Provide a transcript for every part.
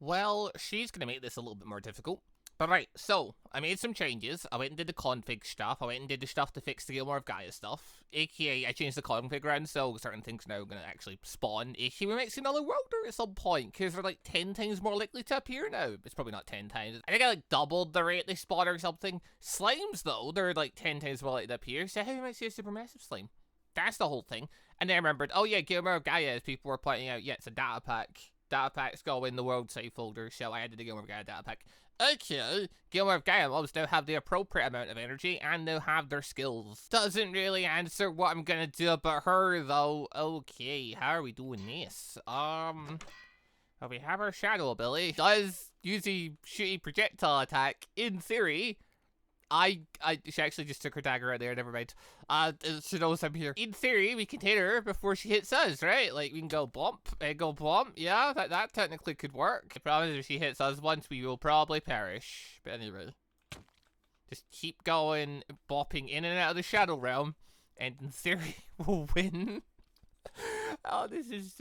Well, she's going to make this a little bit more difficult. But right, so, I made some changes. I went and did the config stuff. I went and did the stuff to fix the Gilmore of Gaia stuff. AKA, I changed the config around, so certain things are now going to actually spawn. AKA, we might see another world at some point, because they're like 10 times more likely to appear now. It's probably not 10 times. I think I like doubled the rate they spawn or something. Slimes, though, they're like 10 times more likely to appear, so how we might see a supermassive slime? That's the whole thing. And then I remembered, oh yeah, Gilmore of Gaia, as people were pointing out, yeah, it's a data pack. Data packs go in the world save folder, so I added the Gilmore of Gaia data pack. Okay, Gilmore of Gaia mobs now have the appropriate amount of energy and they'll have their skills. Doesn't really answer what I'm gonna do about her though. Okay, how are we doing this? Well, we have our shadow ability. Does use a shooty projectile attack. In theory, she actually just took her dagger out there, never mind. She knows I'm here. In theory, we can hit her before she hits us, right? Like, we can go bump and go bump. Yeah, that technically could work. The problem is if she hits us once, we will probably perish. But anyway, just keep going, bopping in and out of the shadow realm, and in theory, we'll win. Oh, this is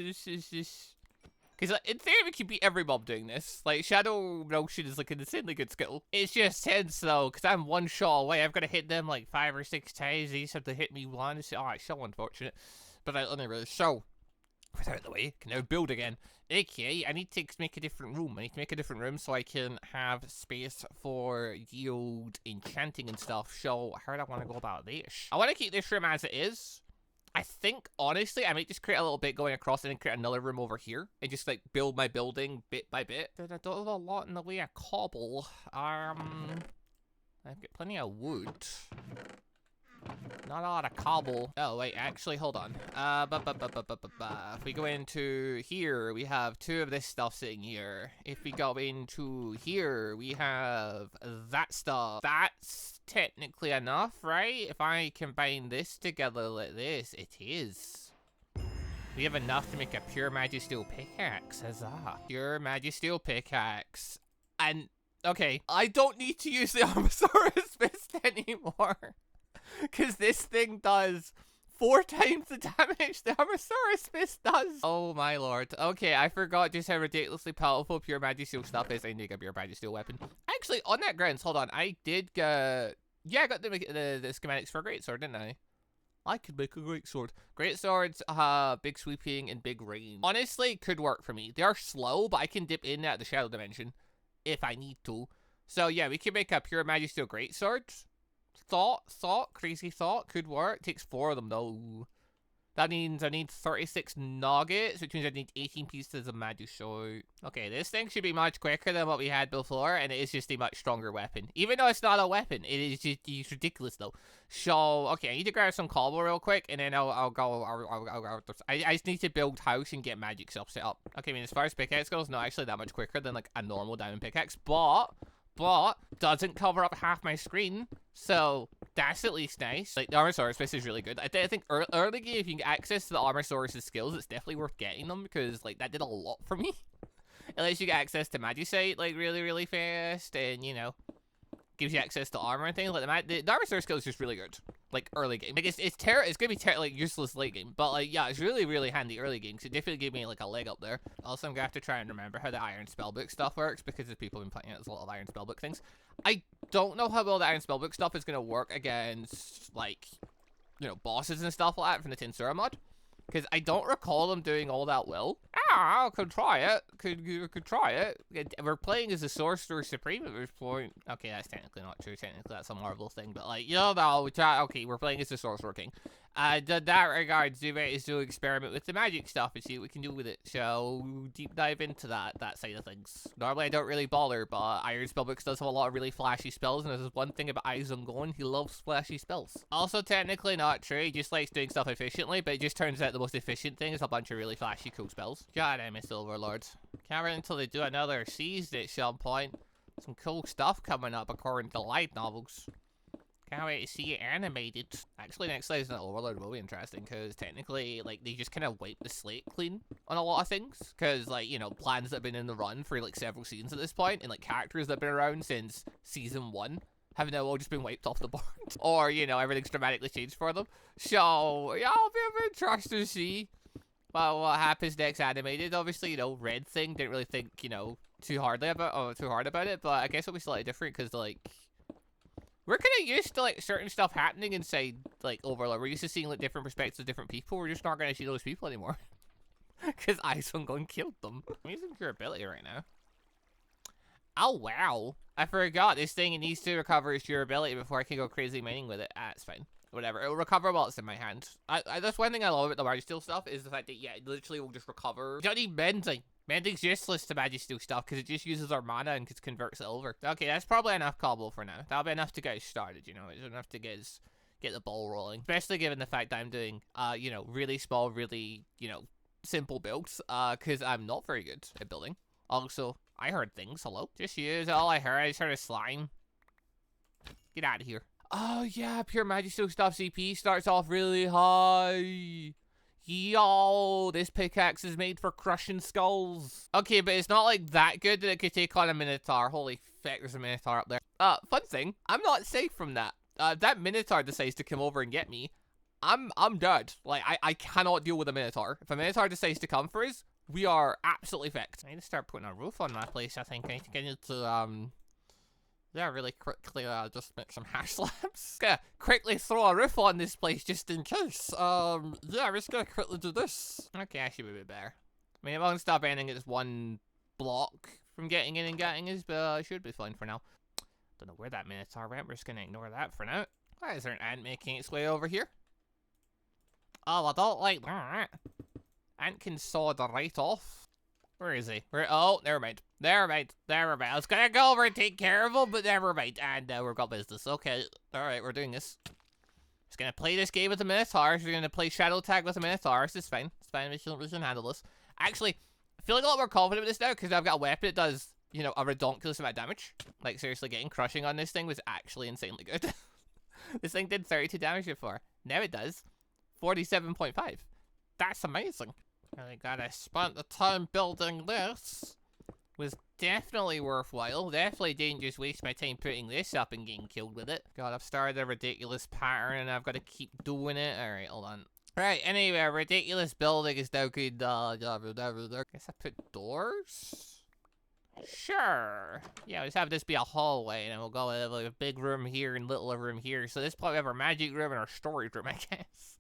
because in theory, we could beat every mob doing this. Like, Shadow Motion is like an insanely good skill. It's just tense though, because I'm one shot away. I've got to hit them like 5 or 6 times. They just have to hit me once. Oh, it's so unfortunate. But anyway, so, without the way, can now build again. Okay, I need to make a different room. I need to make a different room so I can have space for the old enchanting and stuff. So, how do I want to go about this? I want to keep this room as it is. I think, honestly, I might just create a little bit going across and then create another room over here. And just, like, build my building bit by bit. I don't have a lot in the way of cobble. I've got plenty of wood. Not a lot of cobble. Oh, wait, actually, hold on. If we go into here, we have 2 of this stuff sitting here. If we go into here, we have that stuff. That's technically enough, right? If I combine this together like this, it is. We have enough to make a pure magisteel pickaxe. Huzzah. Pure magisteel pickaxe. And, okay, I don't need to use the Armosaurus fist anymore. Because this thing does 4 times the damage the Armosaurus fist does. Oh my lord. Okay, I forgot just how ridiculously powerful pure magisteel stuff is. I need a pure magisteel weapon. Actually, on that grounds, hold on. I did get... Yeah, I got the schematics for a greatsword, didn't I? I could make a greatsword. Greatswords have big sweeping and big range. Honestly, it could work for me. They are slow, but I can dip in at the shadow dimension if I need to. So yeah, we can make a pure magisteel greatsword. Crazy thought, could work. Takes 4 of them though. That means I need 36 nuggets, which means I need 18 pieces of magic sword. Okay, this thing should be much quicker than what we had before, and it is just a much stronger weapon. Even though it's not a weapon, it is just it's ridiculous though. So, okay, I need to grab some cobble real quick, and then I'll go. I just need to build house and get magic stuff set up. Okay, I mean, as far as pickaxe goes, not actually that much quicker than like a normal diamond pickaxe, but doesn't cover up half my screen, so that's at least nice. Like, the Armosaurus fist is really good. I think early game, if you can get access to the Armosaurus' skills, it's definitely worth getting them, because, like, that did a lot for me. It lets you get access to Magicite, like, really, really fast, and, you know, gives you access to armor and things. Like, the Armosaurus skill is just really good, like, early game. Like, it's gonna be like, useless late game, but, like, yeah, it's really, really handy early game, because it definitely gave me, like, a leg up there. Also, I'm gonna have to try and remember how the Iron Spellbook stuff works, because there's people have been playing it, there's a lot of Iron Spellbook things. I don't know how well the Iron Spellbook stuff is gonna work against, like, you know, bosses and stuff like that from the Tensura mod, because I don't recall them doing all that well. I could try it. Could try it. We're playing as a Sorcerer Supreme at this point. Okay, that's technically not true. Technically, that's a Marvel thing. But, like, you know, okay, we're playing as the Sorcerer King. In that regards, do is to experiment with the magic stuff and see what we can do with it. So, deep dive into that side of things. Normally, I don't really bother, but Iron Spellbooks does have a lot of really flashy spells, and there's one thing about Izungon, he loves flashy spells. Also, technically not true, he just likes doing stuff efficiently, but it just turns out the most efficient thing is a bunch of really flashy cool spells. God, I miss Overlords. Can't wait until they do another season at some point. Some cool stuff coming up according to light novels. Can't wait to see it animated. Actually, next season of Overlord will be interesting, because technically, like, they just kind of wipe the slate clean on a lot of things. Because, like, you know, plans that have been in the run for, like, several seasons at this point, and, like, characters that have been around since season 1 have now all just been wiped off the board. Or, you know, everything's dramatically changed for them. So, yeah, I'll be a bit interested to see what happens next animated. Obviously, you know, Red Thing didn't really think, you know, too hard about it, but I guess it'll be slightly different because like we're kind of used to like certain stuff happening inside like Overlord. We're used to seeing like different perspectives of different people. We're just not gonna see those people anymore because Icewind killed them. I'm using durability right now. Oh wow, I forgot this thing. It needs to recover its durability before I can go crazy mining with it. Ah, it's fine. Whatever, it'll recover while it's in my hand. That's one thing I love about the Magic Steel stuff is the fact that, yeah, it literally will just recover. You don't need mending. Mending's useless to Magic Steel stuff because it just uses our mana and converts it over. Okay, that's probably enough cobble for now. That'll be enough to get us started, you know. It's enough to get the ball rolling. Especially given the fact that I'm doing, you know, really small, really, you know, simple builds. Because I'm not very good at building. Also, I heard things. Hello? Just use all I heard. I just heard a slime. Get out of here. Oh, yeah, pure Magic Steel stuff CP starts off really high. Yo, this pickaxe is made for crushing skulls. Okay, but it's not like that good that it could take on a Minotaur. Holy feck, there's a Minotaur up there. Fun thing, I'm not safe from that. If that Minotaur decides to come over and get me, I'm dead. Like, I cannot deal with a Minotaur. If a Minotaur decides to come for us, we are absolutely fucked. I need to start putting a roof on my place, I think. I need to, yeah, really quickly, just make some hash slabs. Gonna quickly throw a roof on this place just in case. Yeah, we're just gonna quickly do this. Okay, I should be a bit better. I mean, it won't stop ending at this one block from getting in and getting us, but I should be fine for now. Don't know where that Minotaur went. We're just gonna ignore that for now. Why is there an ant making its way over here? Oh, I don't like that. Ant can saw the right off. Where is he? Oh, never mind. Never mind. I was gonna go over and take care of him, but never mind. And we've got business. Okay. Alright, we're doing this. Just gonna play this game with the Minotaurs. We're gonna play Shadow Tag with the Minotaurs. It's fine. It's fine. We can handle this. Actually, I feel like a lot more confident with this now because I've got a weapon that does, you know, a ridiculous amount of damage. Like, seriously, getting crushing on this thing was actually insanely good. This thing did 32 damage before. Now it does 47.5. That's amazing. I gotta spend the time building this. Was definitely worthwhile. Definitely didn't just waste my time putting this up and getting killed with it. God, I've started a ridiculous pattern and I've got to keep doing it. Alright, hold on. Right, anyway, ridiculous building is now good. Guess I put doors? Sure. Yeah, let's have this be a hallway and then we'll go with like a big room here and little room here. So this probably have our magic room and our storage room, I guess.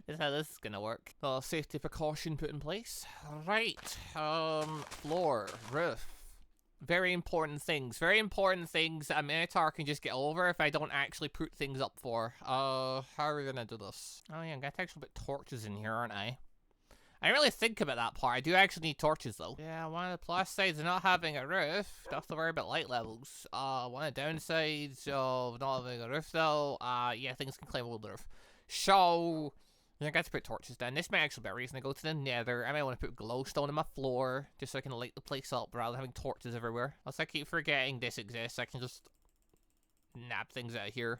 Is how this is gonna work. Safety precaution put in place. Right. Floor, roof. Very important things. Very important things that a Minotaur can just get over if I don't actually put things up for. How are we gonna do this? Oh yeah, I'm gonna actually put torches in here, aren't I? I didn't really think about that part. I do actually need torches though. Yeah, one of the plus sides of not having a roof. Don't have to worry about light levels. One of the downsides of not having a roof though. Yeah, things can climb over the roof. So I got to put torches down. This might actually be a reason to go to the nether. I might want to put glowstone on my floor just so I can light the place up rather than having torches everywhere. Unless I keep forgetting this exists, I can just nab things out of here.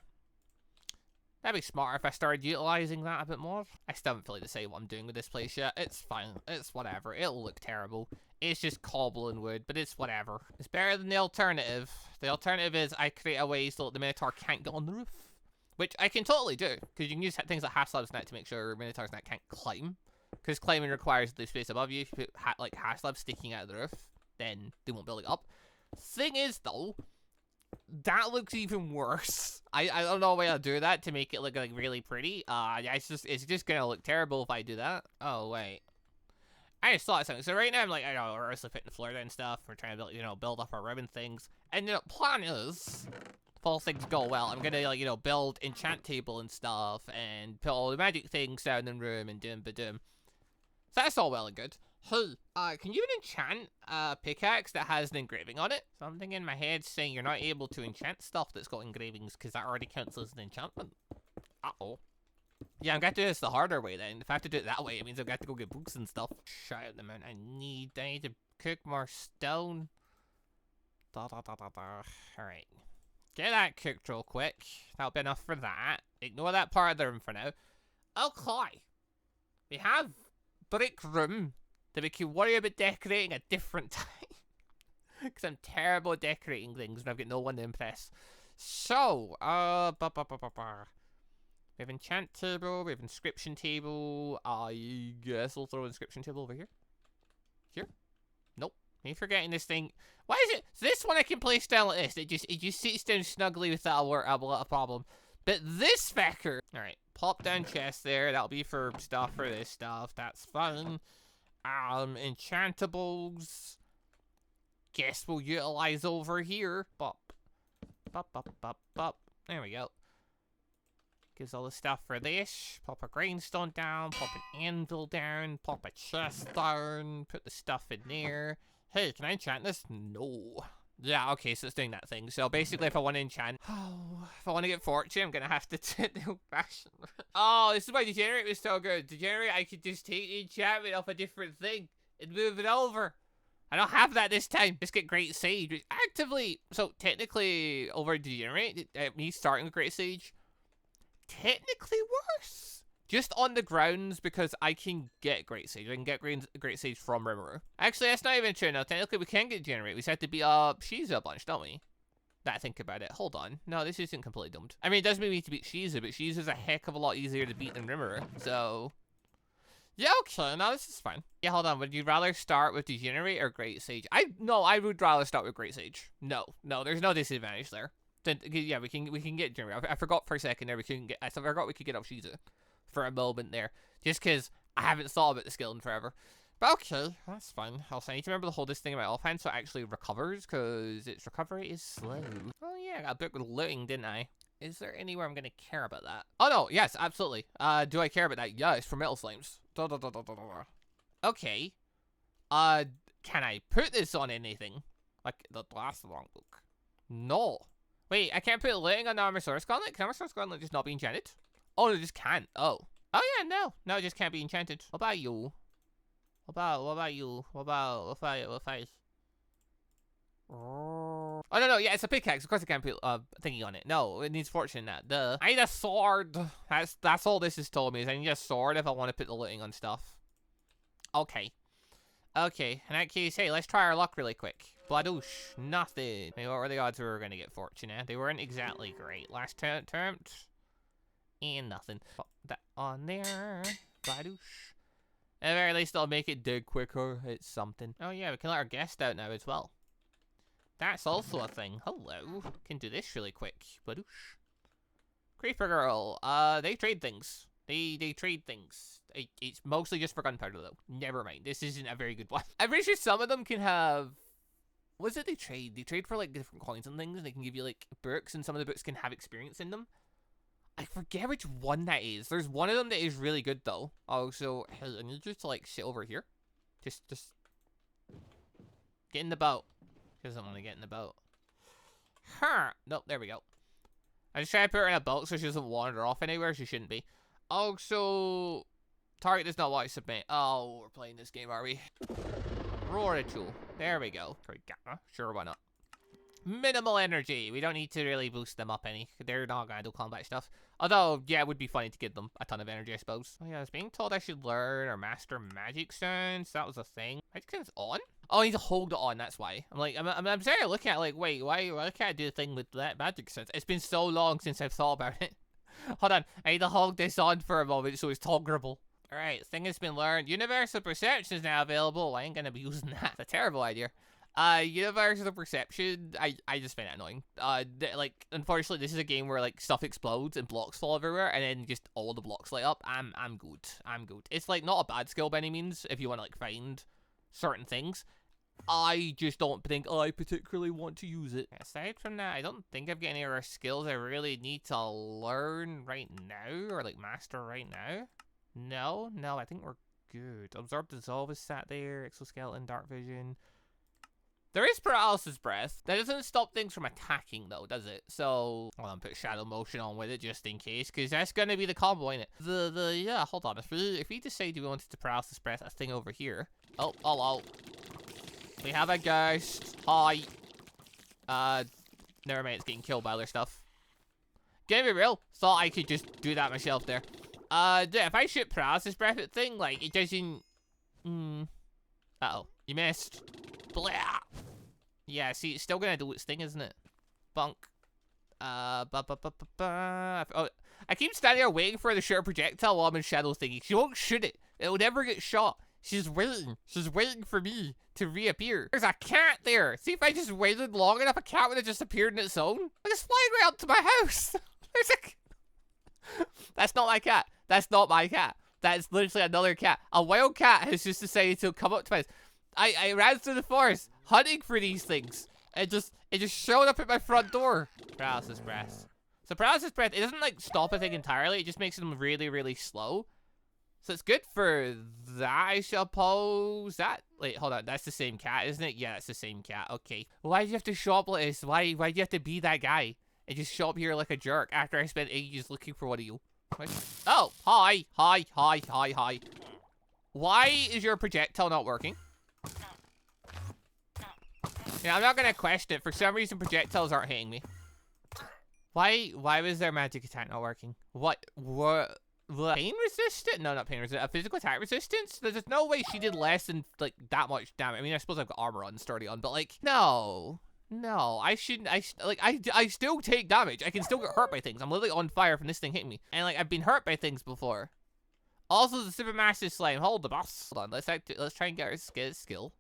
That'd be smarter if I started utilizing that a bit more. I still haven't fully decided what I'm doing with this place yet. It's fine. It's whatever. It'll look terrible. It's just cobble and wood, but it's whatever. It's better than the alternative. The alternative is I create a way so that the Minotaur can't get on the roof. Which I can totally do, because you can use things like hash slabs net to make sure Minotaur's net can't climb. Because climbing requires the space above you. If you put like hash slabs sticking out of the roof, then they won't build it up. Thing is, though, that looks even worse. I don't know a way to do that to make it look like really pretty. It's just gonna look terrible if I do that. Oh wait, I just thought of something. So right now I'm like, I don't know, we're also putting the floor down and stuff. We're trying to build, you know, build up our ribbon things. And the plan is, if all things go well, I'm gonna, like, you know, build enchant table and stuff and put all the magic things down in the room and doom. So that's all well and good. Hey, can you enchant a pickaxe that has an engraving on it? Something in my head saying you're not able to enchant stuff that's got engravings because that already counts as an enchantment. Uh-oh. Yeah, I'm gonna do this the harder way then. If I have to do it that way, it means I've got to go get books and stuff. Shout out the amount I need to cook more stone. Alright. Get that cooked real quick. That'll be enough for that. Ignore that part of the room for now. Okay. We have brick room that we can worry about decorating a different time. Because I'm terrible at decorating things and I've got no one to impress. So, we have enchant table, we have inscription table. I guess we'll throw inscription table over here. Here? Nope. Me forgetting this thing. Why is it? So this one I can place down like this. It just sits down snugly without a problem. But this fecker. All right, pop down chest there. That'll be for stuff for this stuff. That's fun. Enchantables. Guess we'll utilize over here. Bop, bop, bop, bop, bop. There we go. Gives all the stuff for this. Pop a grindstone down. Pop an anvil down. Pop a chest down. Put the stuff in there. Hey, can I enchant this? No. Yeah, okay, so it's doing that thing. So basically, if I want to enchant, if I want to get fortune, I'm gonna have to take the old fashion. Oh, this is why Degenerate was so good. Degenerate, I could just take the enchantment off a different thing and move it over. I don't have that this time. Just get Great Sage actively. So technically, over Degenerate, me starting with Great Sage, technically worse. Just on the grounds because I can get Great Sage. I can get Great Sage from Rimuru. Actually, that's not even true. No, technically we can get Generate. We just have to beat up Shiza a bunch, don't we? That I think about it. Hold on. No, this isn't completely doomed. I mean, it does mean we need to beat Shiza, but Shiza's a heck of a lot easier to beat than Rimuru. So, yeah, okay. No, this is fine. Yeah, hold on. Would you rather start with Degenerate or Great Sage? No, I would rather start with Great Sage. No, there's no disadvantage there. Then, yeah, we can get Generate. I forgot for a second there. I forgot we could get up Shiza for a moment there, just because I haven't thought about the skill in forever. But okay, that's fine. Also, I need to remember to hold this thing in my offhand so it actually recovers, because its recovery is slow. Oh yeah, I got a book with looting, didn't I? Is there anywhere I'm gonna care about that? Oh no, yes, absolutely. Do I care about that? Yeah, it's for metal slimes. Okay. Can I put this on anything? Like, that's the wrong book. No. Wait, I can't put looting on the Armor Source Gauntlet? Can Armor Source Gauntlet just not be enchanted? Oh, no, it just can't. Oh. Oh, yeah, no. No, it just can't be enchanted. What about you? What about you? What about Oh, no, yeah, it's a pickaxe. Of course I can't put thingy on it. No, it needs fortune in that. Duh. I need a sword. That's all this has told me is I need a sword if I want to put the looting on stuff. Okay. Okay, in that case, hey, let's try our luck really quick. Bladoosh, nothing. I mean, what were the odds we were going to get fortune? They weren't exactly great. Last attempt. And nothing. Pop that on there. Bladoosh. At the very least, I'll make it dig quicker. It's something. Oh yeah, we can let our guest out now as well. That's also a thing. Hello. Can do this really quick. Bladoosh. Creeper Girl. They trade things. They trade things. It's mostly just for gunpowder though. Never mind. This isn't a very good one. I'm pretty sure some of them can have... What is it they trade? They trade for like different coins and things. And they can give you like books, and some of the books can have experience in them. I forget which one that is. There's one of them that is really good though. Oh, so hey, I need you to like sit over here. Just get in the boat. She doesn't want to get in the boat. Huh. Nope, there we go. I just try to put her in a boat so she doesn't wander off anywhere she shouldn't be. Oh, so target does not want to submit. Oh, we're playing this game, are we? Rorichu. There we go. Sure, why not? Minimal energy. We don't need to really boost them up any. They're not gonna do combat stuff. Although, yeah, it would be funny to give them a ton of energy, I suppose. Oh yeah, I was being told I should learn or master magic stones. That was a thing. I just it's on? Oh, I need to hold it on, that's why. I'm sorry looking at it like, wait, why can't I do the thing with that magic stones? It's been so long since I've thought about it. Hold on, I need to hold this on for a moment so it's toggerable. Alright, thing has been learned. Universal Perception is now available. I ain't gonna be using that. It's a terrible idea. Universal Perception, I just find it annoying. Like, unfortunately, this is a game where, like, stuff explodes and blocks fall everywhere, and then just all the blocks light up. I'm good. I'm good. It's, like, not a bad skill by any means, if you want to, like, find certain things. I just don't think I particularly want to use it. Aside from that, I don't think I've got any other skills I really need to learn right now, or, like, master right now. No, I think we're good. Absorb Dissolve is sat there, Exoskeleton, Dark Vision. There is Paralysis Breath. That doesn't stop things from attacking, though, does it? So, I'll put Shadow Motion on with it, just in case, because that's going to be the combo, ain't it? Yeah, hold on. If we decide we wanted to Paralysis Breath a thing over here. Oh, hello. We have a ghost. Hi. Never mind, it's getting killed by other stuff. Gonna be real. Thought I could just do that myself there. Yeah, if I shoot Paralysis Breath at thing, like, it doesn't... Uh-oh. You missed. Blah. Yeah, see, it's still gonna do its thing, isn't it? Bunk. Oh, I keep standing there waiting for the short projectile while I'm in shadow thingy. She won't shoot it. It'll never get shot. She's waiting. She's waiting for me to reappear. There's a cat there. See, if I just waited long enough, a cat would have just appeared on its own. Like, it's flying right up to my house. There's a... That's not my cat. That's not my cat. That's literally another cat. A wild cat has just decided to come up to my house. I ran through the forest hunting for these things. It just showed up at my front door. Paralysis breath. So paralysis breath, it doesn't like stop a thing entirely. It just makes them really, really slow. So it's good for that, I suppose. Wait, hold on. That's the same cat, isn't it? Yeah, that's the same cat. Okay. Why do you have to show up like this? Why do you have to be that guy and just show up here like a jerk after I spent ages looking for one of you? Oh, hi. Why is your projectile not working? Yeah, I'm not gonna question it. For some reason, projectiles aren't hitting me. Why was their magic attack not working? What? Pain resistant? No, not pain resistant. A physical attack resistance? There's no way she did less than, like, that much damage. I mean, I suppose I've got armor on, sturdy on, but, like, no. No, I shouldn't. I still take damage. I can still get hurt by things. I'm literally on fire from this thing hitting me. And, like, I've been hurt by things before. Also, the supermassive slime. Hold the boss. Hold on. Let's try and get our skill.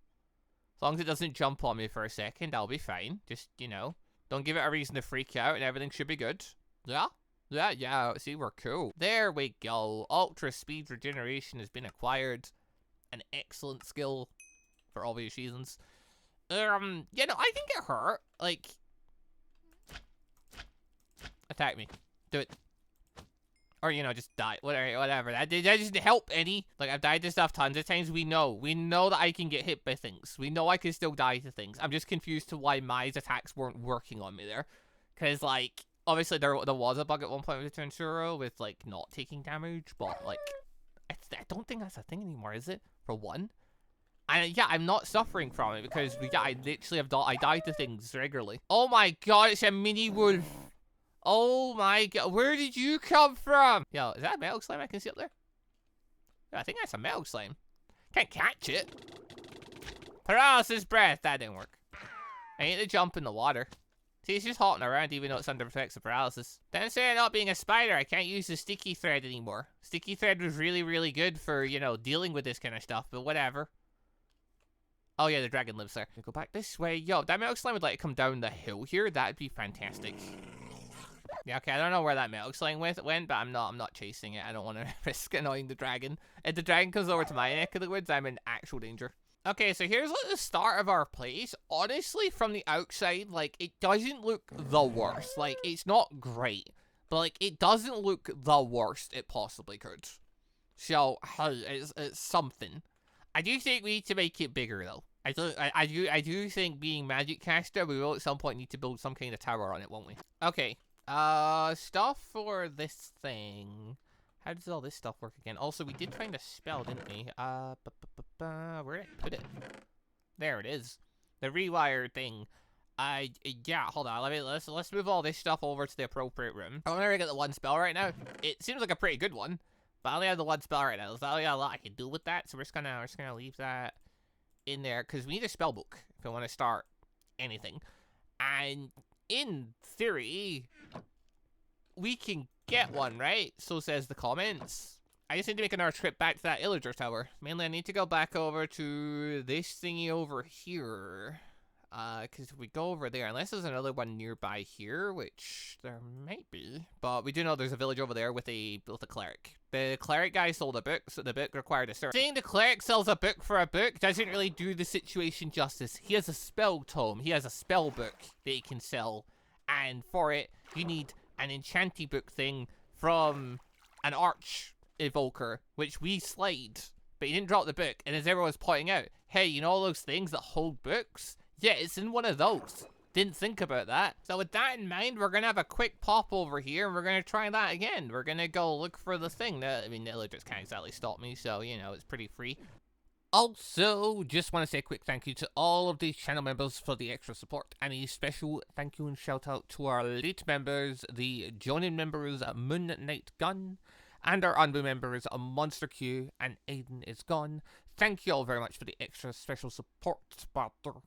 As long as it doesn't jump on me for a second, I'll be fine. Just, you know, don't give it a reason to freak out and everything should be good. Yeah? Yeah, see, we're cool. There we go. Ultra speed regeneration has been acquired. An excellent skill for obvious reasons. You know, I can get hurt. Like, attack me. Do it. Or, you know, just die. Whatever. That doesn't help any. Like, I've died to stuff tons of times. We know that I can get hit by things. We know I can still die to things. I'm just confused to why my attacks weren't working on me there. Because, like, obviously there was a bug at one point with the Tensura with, like, not taking damage. But, like, I don't think that's a thing anymore, is it? For one. And, yeah, I'm not suffering from it because, yeah, I literally have I die to things regularly. Oh, my God, it's a mini wolf. Oh my God, where did you come from? Yo, is that a metal slime I can see up there? Yeah, I think that's a metal slime. Can't catch it. Paralysis breath, that didn't work. I need to jump in the water. See, it's just hopping around even though it's under effects of paralysis. Then instead of not being a spider, I can't use the sticky thread anymore. Sticky thread was really, really good for, you know, dealing with this kind of stuff, but whatever. Oh yeah, the dragon lives there. Go back this way. Yo, that metal slime would like come down the hill here. That'd be fantastic. Yeah, okay, I don't know where that metal slime went, but I'm not chasing it. I don't want to risk annoying the dragon. If the dragon comes over to my neck of the woods, I'm in actual danger. Okay, so here's like the start of our place. Honestly, from the outside, like, it doesn't look the worst. Like, it's not great, but like, it doesn't look the worst it possibly could. So, it's something. I do think we need to make it bigger, though. I do think being magic caster, we will at some point need to build some kind of tower on it, won't we? Okay. Stuff for this thing. How does all this stuff work again? Also, we did find a spell, didn't we? Where did I put it? There it is. The rewire thing. Yeah, hold on. Let's move all this stuff over to the appropriate room. I only get the one spell right now. It seems like a pretty good one, but I only have the one spell right now. There's not really a lot I can do with that, so we're just gonna leave that in there because we need a spell book if we want to start anything. And in theory, we can get one, right? So says the comments. I just need to make another trip back to that Illager tower. Mainly, I need to go back over to this thingy over here. Because if we go over there, unless there's another one nearby here, which there might be. But we do know there's a village over there with a cleric. The cleric guy sold a book, so the book required a search. Saying the cleric sells a book for a book doesn't really do the situation justice. He has a spell tome. He has a spell book that he can sell. And for it, you need an enchanting book thing from an arch evoker, which we slayed. But he didn't drop the book. And as everyone was pointing out, hey, you know all those things that hold books? Yeah, it's in one of those. Didn't think about that. So with that in mind, we're going to have a quick pop over here, and we're going to try that again. We're going to go look for the thing. I mean, Nilla just can't exactly stop me, so, you know, it's pretty free. Also, just want to say a quick thank you to all of these channel members for the extra support. And a special thank you and shout out to our elite members, the joining members, Moon Knight Gun, and our unbu members, Monster Q and Aiden is Gone. Thank you all very much for the extra special support. Butter.